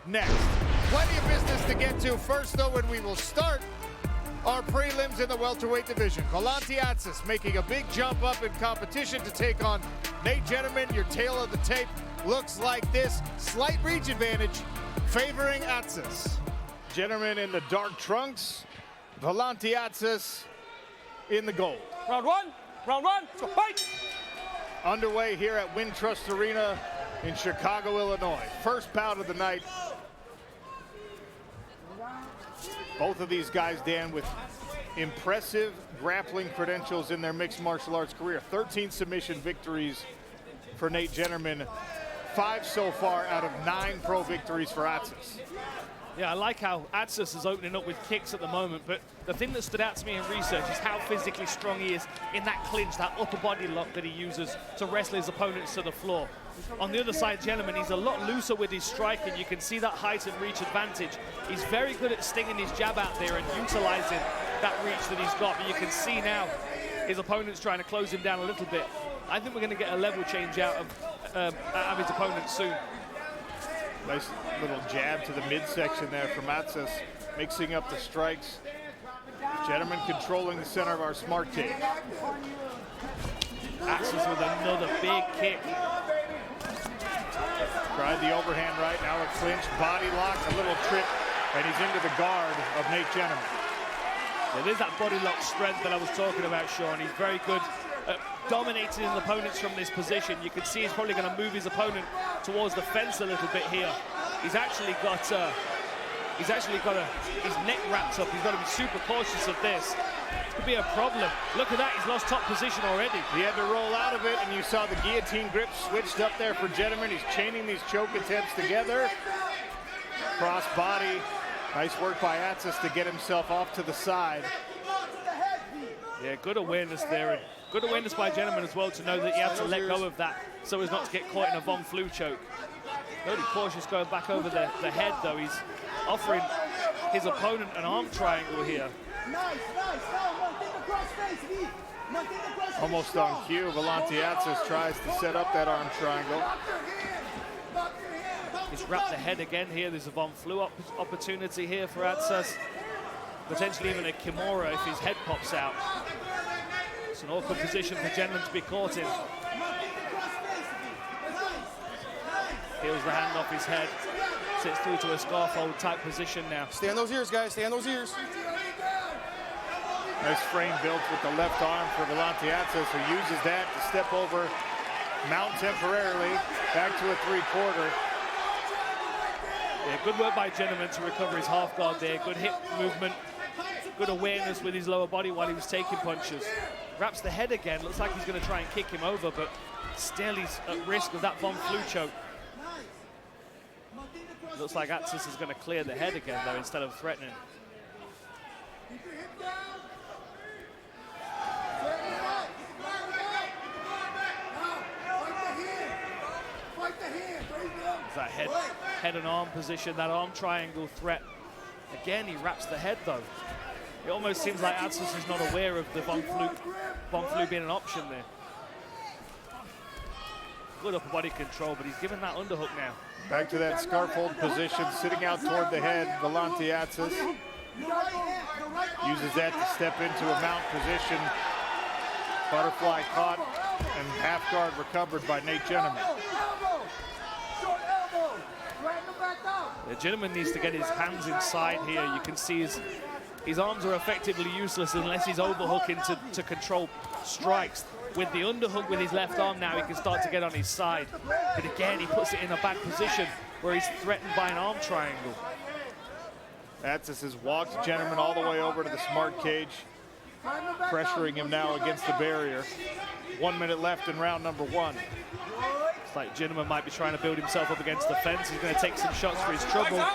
next. Plenty of business to get to first, though, when we will start our prelims in the welterweight division. Valanti Atsas making a big jump up in competition to take on Nate Jennerman. Your tail of the tape looks like this. Slight reach advantage favoring Atsas. Jennerman in the dark trunks. Valanti Atsas in the gold. Round one, so fight! Underway here at Wintrust Arena in Chicago, Illinois. First bout of the night. Both of these guys, Dan, with impressive grappling credentials in their mixed martial arts career. 13 submission victories for Nate Jennerman. 5 so far out of 9 pro victories for Atsas. Yeah, I like how Atsas is opening up with kicks at the moment, but the thing that stood out to me in research is how physically strong he is in that clinch, that upper body lock that he uses to wrestle his opponents to the floor. On the other side, Jennerman, he's a lot looser with his striking. You can see that height and reach advantage. He's very good at stinging his jab out there and utilizing that reach that he's got, but you can see now his opponent's trying to close him down a little bit. I think we're going to get a level change out of his opponent soon. Nice little jab to the midsection there from Atsas, mixing up the strikes. Jennerman controlling the center of our smart cage. Atsas with another big kick. Tried the overhand right, now a clinch, body lock, a little trip, and he's into the guard of Nate Jennerman. Yeah, there's that body lock strength that I was talking about, Sean. He's very good at dominating his opponents from this position. You can see he's probably going to move his opponent towards the fence a little bit here. He's actually got his neck wrapped up. He's got to be super cautious of this. This could be a problem. Look at that, he's lost top position already. He had to roll out of it, and you saw the guillotine grip switched up there for Jennerman. He's chaining these choke attempts together. Cross body. Nice work by Atsas to get himself off to the side. Yeah, good awareness there, and good awareness by Jennerman as well to know that you have to let go of that so as not to get caught in a Von Flue choke. Very cautious going back over the head, though. He's offering his opponent an arm triangle here. Almost on cue, Valanti Atsas tries to set up that arm triangle. He's wrapped the head again here. There's a Von Flue opportunity here for Atsas. Potentially even a Kimura if his head pops out. It's an awkward position for Jennerman to be caught in. Peels the hand off his head. Sits through to a scarf hold type position now. Stay on those ears, guys. Stay on those ears. Nice frame built with the left arm for Valanti Atsas, who uses that to step over, mount temporarily, back to a 3/4. Yeah, good work by Jennerman to recover his half guard there. Good hip movement, good awareness with his lower body while he was taking punches. Wraps the head again. Looks like he's going to try and kick him over, but still he's at risk of that Von Flue choke. Looks like Atsas is going to clear the head again, though, instead of threatening. That head and arm position, that arm triangle threat. Again, he wraps the head, though. It almost seems like Atsas is not aware of the Von Flue being an option there. Good upper body control, but he's given that underhook now. Back to that scarf hold position, sitting out toward the head. Valanti Atsas uses that to step into a mount position. Butterfly caught and half guard recovered by Nate Jennerman. The Jennerman needs to get his hands inside here. You can see his arms are effectively useless unless he's overhooking to control strikes. With the underhook with his left arm now, he can start to get on his side. But again, he puts it in a bad position where he's threatened by an arm triangle. Atsas has walked Jennerman all the way over to the smart cage, pressuring him now against the barrier. 1 minute left in round number 1. It's like Jennerman might be trying to build himself up against the fence. He's going to take some shots for his trouble. Time.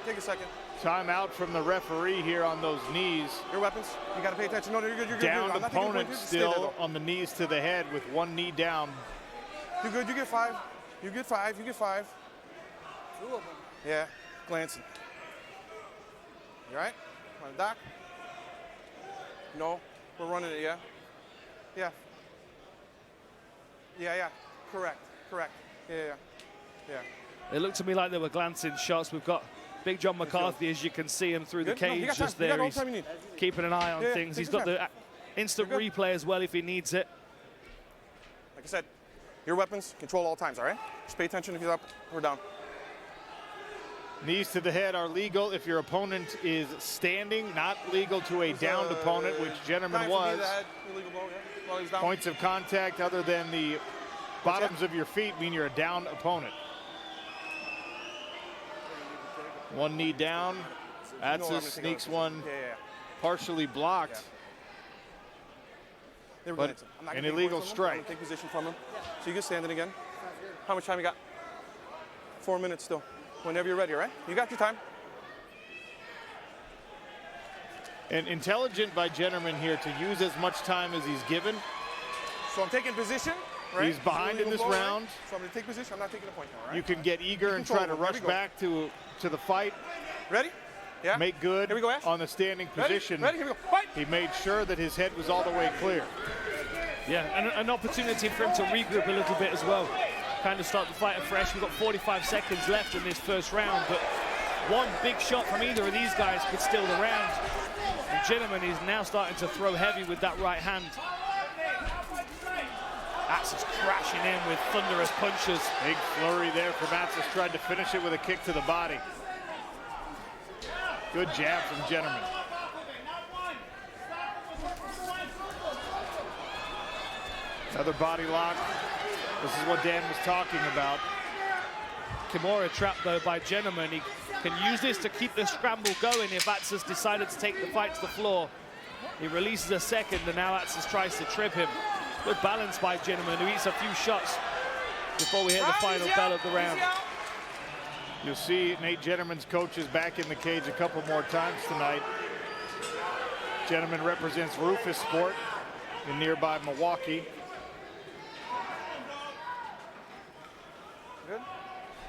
Take a second. Time out from the referee here on those knees. Your weapons. You got to pay attention. No, you're good. You're good. Downed opponent still on the knees to the head with one knee down. You're good. You get 5. You get 5. You get 5. 2 of them. Yeah, glancing. You all right? Want a doc? No, we're running it. Yeah. Yeah. Yeah. Correct. correct. Yeah. It looked to me like they were glancing shots. We've got Big John McCarthy, as you can see him through the cage just there. He's keeping an eye on things. He's got the instant replay as well if he needs it. Like I said, your weapons, control all times, all right? Just pay attention if he's up or down. Knees to the head are legal if your opponent is standing, not legal to a downed opponent, which Jennerman was. Points of contact other than the bottoms of your feet mean you're a downed opponent. One knee down. Atsas sneaks one partially blocked. But an illegal strike. Take position from him. So you get standing again. How much time you got? 4 minutes still. Whenever you're ready, all right? You got your time. And intelligent by Jennerman here to use as much time as he's given. So I'm taking position, right? He's behind in this round. So I'm going to take position. I'm not taking a point now, right? You can get eager and try to rush back to the fight. Ready? Yeah. Make good Here we go, Ash. on the standing position. Ready? Here we go. Fight. He made sure that his head was all the way clear. Yeah, and an opportunity for him to regroup a little bit as well. Kind of start the fight afresh. We've got 45 seconds left in this first round, but one big shot from either of these guys could steal the round. And Jennerman is now starting to throw heavy with that right hand. Atsas crashing in with thunderous punches. Big flurry there from Atsas. Tried to finish it with a kick to the body. Good jab from Jennerman. Another body lock. This is what Dan was talking about. Kimura trapped though by Jennerman. He can use this to keep the scramble going if Atsas decided to take the fight to the floor. He releases a second and now Atsas tries to trip him. Good balance by Jennerman, who eats a few shots before we hit the final bell of the round. You'll see Nate Jennerman's coaches back in the cage a couple more times tonight. Jennerman represents Rufus Sport in nearby Milwaukee.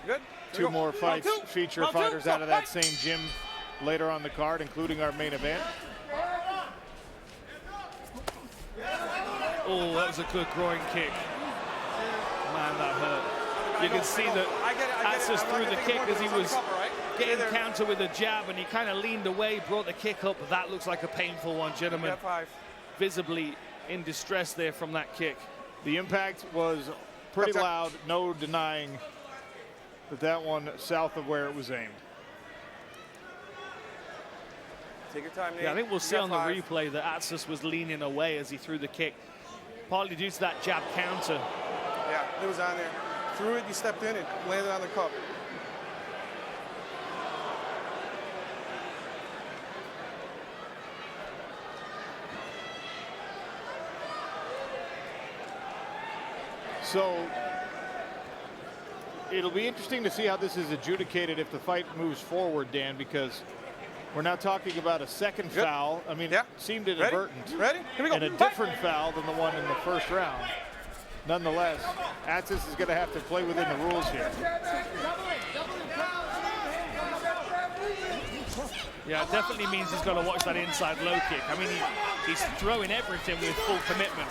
Good. Two more fights feature fighters out of that same gym later on the card, including our main event. Oh, that was a good groin kick. Man, that hurt. You can see that Atsas threw the kick as he was getting counter with a jab, and he kind of leaned away, brought the kick up. That looks like a painful one. Jennerman visibly in distress there from that kick. The impact was pretty loud, no denying that one south of where it was aimed. Take your time, Nate. Yeah, I think we'll see on the replay that Atsas was leaning away as he threw the kick, partly due to that jab counter. Yeah, it was on there. Threw it, you stepped in, it landed on the cup. So it'll be interesting to see how this is adjudicated if the fight moves forward, Dan, because we're now talking about a second foul. I mean, it seemed inadvertent. Ready? Here we go. And a different foul than the one in the first round. Nonetheless, Atsas is going to have to play within the rules here. Yeah, it definitely means he's got to watch that inside low kick. I mean, he's throwing everything with full commitment.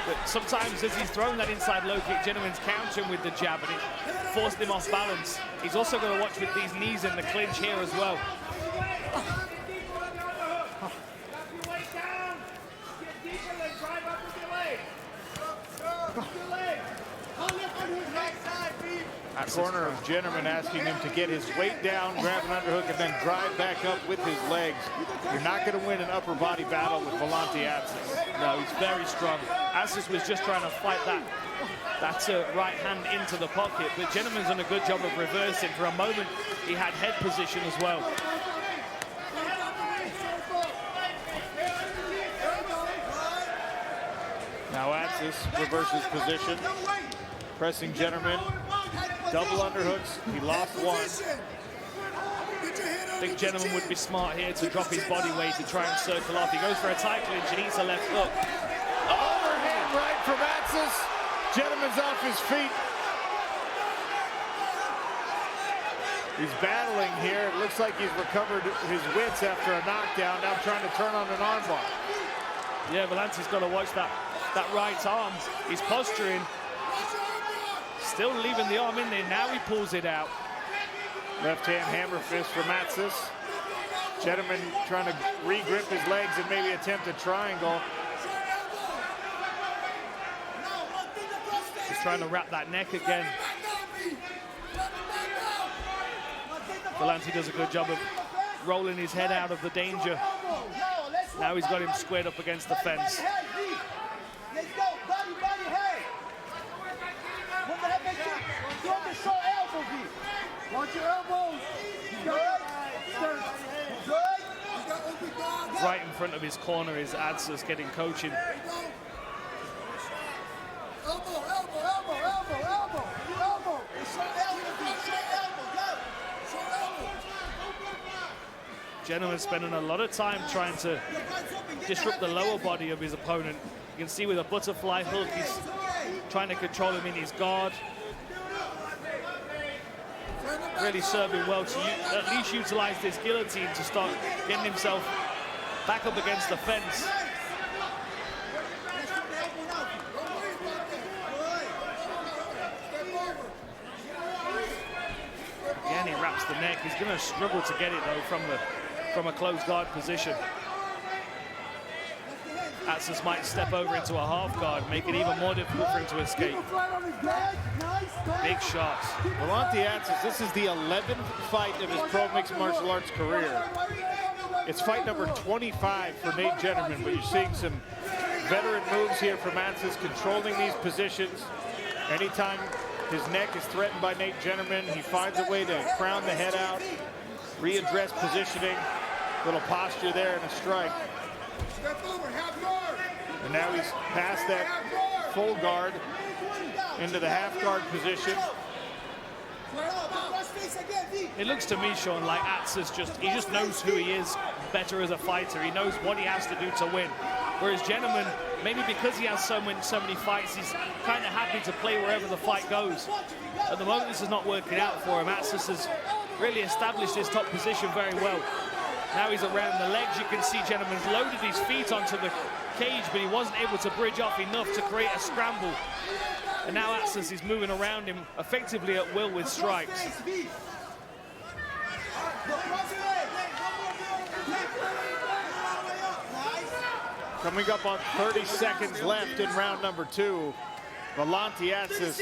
But sometimes as he's throwing that inside low kick, Jennerman's countering with the jab and it forced him off balance. He's also going to watch with these knees in the clinch here as well. Corner of Jennerman asking him to get his weight down, grab an underhook, and then drive back up with his legs. You're not going to win an upper body battle with Valanti Atsas. No, he's very strong. Atsas was just trying to fight that right hand into the pocket, but Jennerman's done a good job of reversing. For a moment, he had head position as well. Now Atsas reverses position, pressing Jennerman. Double underhooks. He lost one. I think Jennerman would be smart here to drop his body weight to try and circle off. He goes for a tight clinch and eats a left hook. Overhand right from Atsas. Jennerman's off his feet. He's battling here. It looks like he's recovered his wits after a knockdown. Now trying to turn on an armbar. Yeah, Valanti's got to watch that right arm. He's posturing. Still leaving the arm in there. Now he pulls it out. Left hand hammer fist from Atsas. Jennerman trying to re-grip his legs and maybe attempt a triangle. He's trying to wrap that neck again. Valanti does a good job of rolling his head out of the danger. Now he's got him squared up against the fence. Right in front of his corner is Atsas getting coaching. Jennerman spending a lot of time trying to disrupt the lower body of his opponent. You can see with a butterfly hook, he's trying to control him in his guard. Really serving well to at least utilize this guillotine to start getting himself back up against the fence. Again, he wraps the neck. He's going to struggle to get it though from a closed guard position. Atsas might step over into a half guard, make it even more difficult for him to escape. Big shots. Valanti Atsas, this is the 11th fight of his pro mixed martial arts career. It's fight number 25 for Nate Jennerman, but you're seeing some veteran moves here from Atsas, controlling these positions. Anytime his neck is threatened by Nate Jennerman, he finds a way to crown the head out, readdress positioning, little posture there and a strike. And now he's past that full guard into the half guard position. It looks to me, Sean, like Atsas he just knows who he is better as a fighter. He knows what he has to do to win. Whereas Jennerman, maybe because he has so many fights, he's kind of happy to play wherever the fight goes. At the moment, this is not working out for him. Atsas has really established his top position very well. Now he's around the legs. You can see Jennerman's loaded his feet onto the cage, but he wasn't able to bridge off enough to create a scramble. And now Atsas is moving around him effectively at will with strikes. Coming up on 30 seconds left in round number 2. Valanti Atsas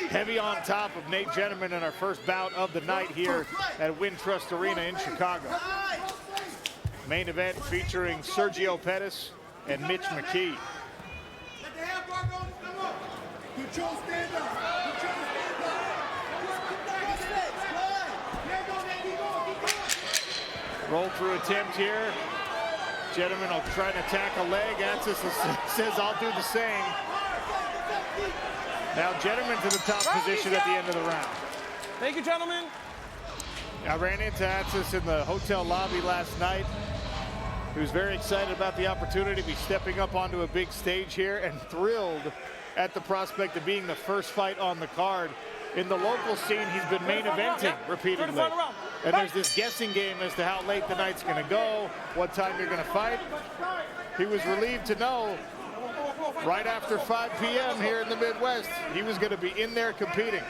heavy on top of Nate Jennerman in our first bout of the night here at Wintrust Arena in Chicago. Main event featuring Sergio Pettis and Mitch McKee. Roll through attempt here. Jennerman will try to attack a leg. Atsas says, I'll do the same. Now Jennerman to the top position at the end of the round. Thank you, gentlemen. I ran into Atsas in the hotel lobby last night. He was very excited about the opportunity to be stepping up onto a big stage here and thrilled at the prospect of being the first fight on the card. In the local scene, he's been main eventing repeatedly. And there's this guessing game as to how late the night's going to go, what time you're going to fight. He was relieved to know right after 5 p.m. here in the Midwest, he was going to be in there competing.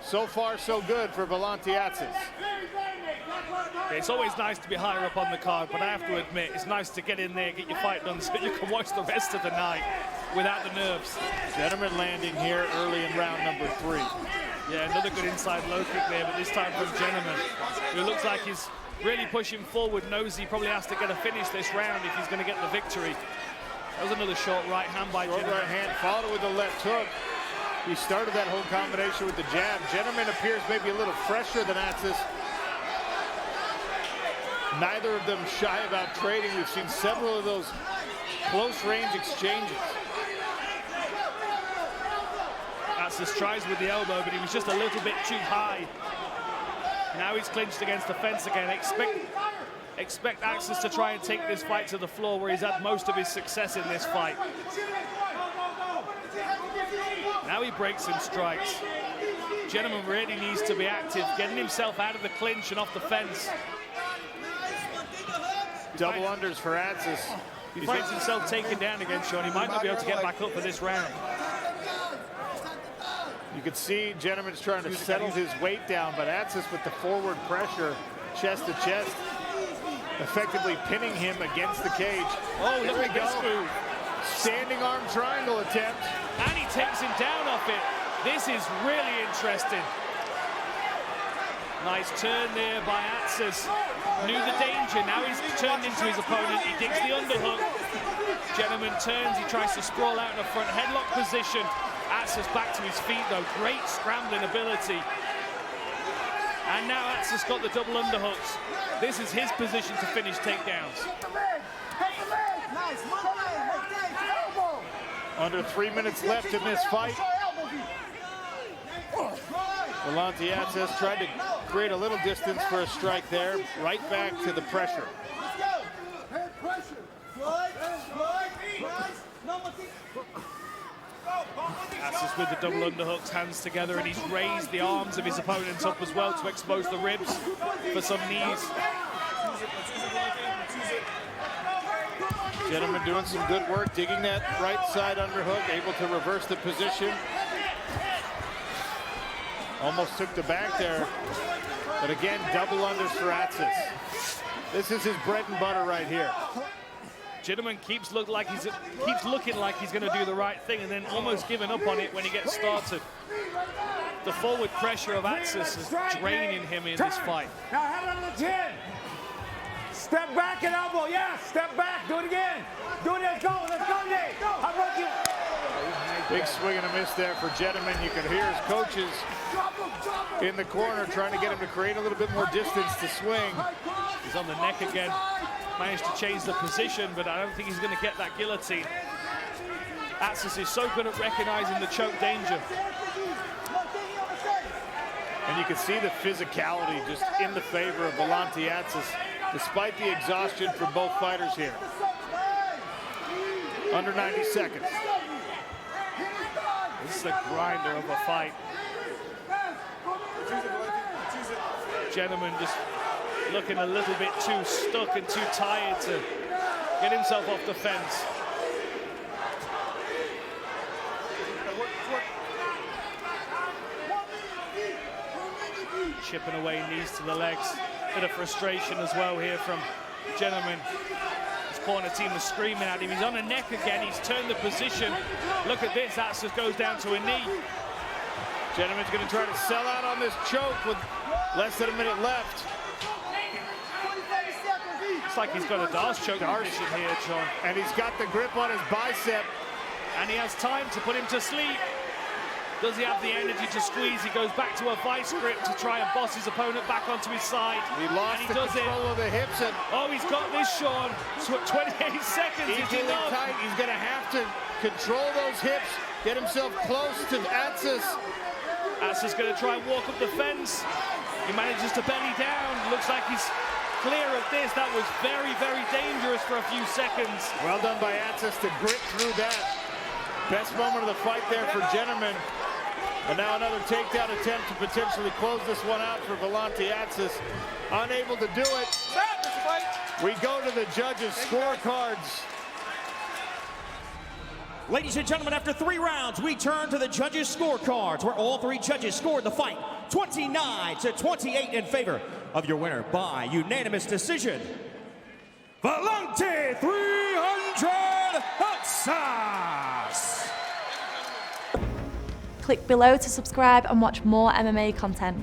So far, so good for Valanti Atsas. It's always nice to be higher up on the card, but I have to admit, it's nice to get in there, get your fight done so you can watch the rest of the night without the nerves. Jennerman landing here early in round number 3. Yeah, another good inside low kick there, but this time from Jennerman, who looks like he's really pushing forward, knows he probably has to get a finish this round if he's going to get the victory. That was another short right hand by Jennerman. Right hand, followed with the left hook. He started that whole combination with the jab. Jennerman appears maybe a little fresher than Atsas. Neither of them shy about trading. We've seen several of those close range exchanges. Atsas tries with the elbow, but he was just a little bit too high. Now he's clinched against the fence again. Expect Atsas to try and take this fight to the floor where he's had most of his success in this fight. Now he breaks and strikes. Jennerman really needs to be active, getting himself out of the clinch and off the fence. Double unders for Atsas. He finds himself taken down again, Sean. He might not be able to get back up for this round. You could see Jennerman's trying to settle his weight down, but Atsas with the forward pressure, chest to chest, effectively pinning him against the cage. Oh, look at this move. Standing arm triangle attempt. And he takes him down off it. This is really interesting. Nice turn there by Atsas. Knew the danger. Now he's turned into his opponent. He digs the underhook. Jennerman turns. He tries to sprawl out in a front headlock position. Atsas back to his feet, though. Great scrambling ability. And now Atsas got the double underhooks. This is his position to finish takedowns. Under 3 minutes left in this fight. Valanti Atsas tried to create a little distance for a strike there. Right back to the pressure. Atsas with the double underhooks, hands together, and he's raised the arms of his opponent up as well to expose the ribs for some knees. Jennerman doing some good work, digging that right side underhook, able to reverse the position. Almost took the back there, but again, double unders for Atsas. This is his bread and butter right here. Jennerman keeps looking like he's going to do the right thing, and then almost giving up on it when he gets started. The forward pressure of Atsas is draining him in this fight. Now have it on the chin. Step back and elbow. Yeah, step back. Do it again. Do it. Let's go. Let's go, Nate. How about you? Big swing and a miss there for Jennerman. You can hear his coaches in the corner trying to get him to create a little bit more distance to swing. He's on the neck again. Managed to change the position, but I don't think he's going to get that guillotine. Atsas is so good at recognizing the choke danger. And you can see the physicality just in the favor of Valanti Atsas, despite the exhaustion for both fighters here. Under 90 seconds. This is a grinder of a fight. Jennerman just looking a little bit too stuck and too tired to get himself off the fence. Chipping away, knees to the legs. Bit of frustration as well here from Jennerman. His corner team is screaming at him. He's on the neck again. He's turned the position. Look at this. Atsas goes down to a knee. Jennerman's going to try to sell out on this choke with less than a minute left. It's like he's got a Darce choke position here, John. And he's got the grip on his bicep. And he has time to put him to sleep. Does he have the energy to squeeze? He goes back to a vice grip to try and boss his opponent back onto his side. He lost the control of the hips. And oh, he's got this, Sean. 28 seconds. equally tight. He's going to have to control those hips, get himself close to Atsas. Atsas going to try and walk up the fence. He manages to belly down. Looks like he's clear of this. That was very, very dangerous for a few seconds. Well done by Atsas to grit through that. Best moment of the fight there for Jennerman. And now another takedown attempt to potentially close this one out for Valanti Atsas. Unable to do it. We go to the judges' scorecards. Ladies and gentlemen, after 3 rounds, we turn to the judges' scorecards, where all 3 judges scored the fight 29-28 in favor of your winner by unanimous decision, Valanti 300 Atsas. Click below to subscribe and watch more MMA content.